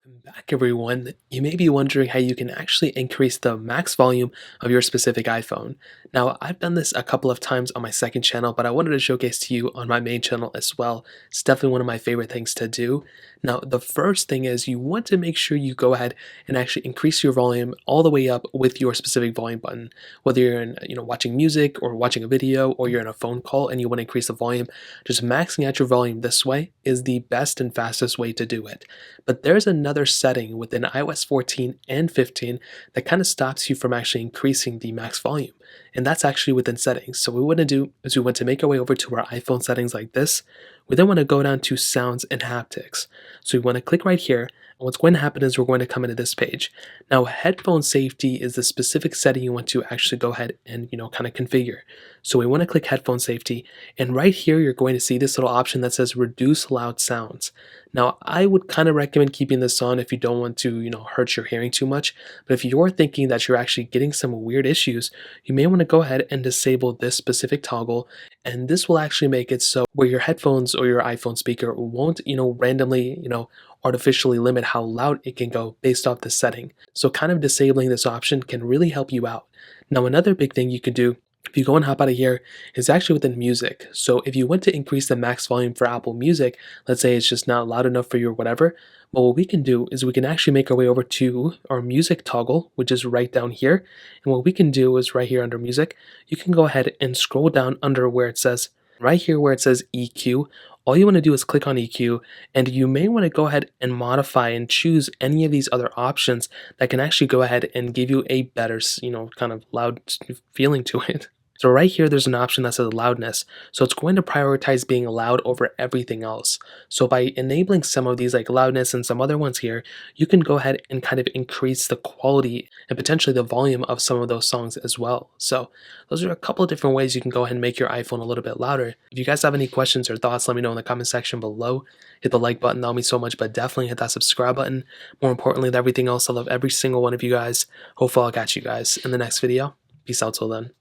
Welcome back, everyone. You may be wondering how you can actually increase the max volume of your specific iPhone. Now, I've done this a couple of times on my second channel, but I wanted to showcase to you on my main channel as well. It's definitely one of my favorite things to do. Now, the first thing is you want to make sure you go ahead and actually increase your volume all the way up with your specific volume button. Whether you're in, watching music or watching a video, or you're in a phone call and you want to increase the volume, just maxing out your volume this way is the best and fastest way to do it. But there's another setting within iOS 14 and 15 that kind of stops you from actually increasing the max volume. And that's actually within settings. So what we want to do is we want to make our way over to our iPhone settings like this. We then want to go down to sounds and haptics. So we want to click right here. And what's going to happen is we're going to come into this page. Now, headphone safety is the specific setting you want to actually go ahead and, kind of configure. So we want to click headphone safety. And right here, you're going to see this little option that says reduce loud sounds. Now, I would kind of recommend keeping this on if you don't want to, hurt your hearing too much. But if you're thinking that you're actually getting some weird issues, you may want to go ahead and disable this specific toggle. And this will actually make it so where your headphones or your iPhone speaker won't, randomly, artificially limit how loud it can go based off this setting. So kind of disabling this option can really help you out. Now, another big thing you can do if you go and hop out of here is actually within music. So if you want to increase the max volume for Apple Music, let's say it's just not loud enough for you or whatever, well, what we can do is we can actually make our way over to our music toggle, which is right down here. And what we can do is right here under music, you can go ahead and scroll down under where it says, right here where it says EQ. All you want to do is click on EQ, and you may want to go ahead and modify and choose any of these other options that can actually go ahead and give you a better, kind of loud feeling to it. So right here, there's an option that says loudness. So it's going to prioritize being loud over everything else. So by enabling some of these like loudness and some other ones here, you can go ahead and kind of increase the quality and potentially the volume of some of those songs as well. So those are a couple of different ways you can go ahead and make your iPhone a little bit louder. If you guys have any questions or thoughts, let me know in the comment section below. Hit the like button, that'll mean so much, but definitely hit that subscribe button. More importantly than everything else, I love every single one of you guys. Hopefully I'll catch you guys in the next video. Peace out till then.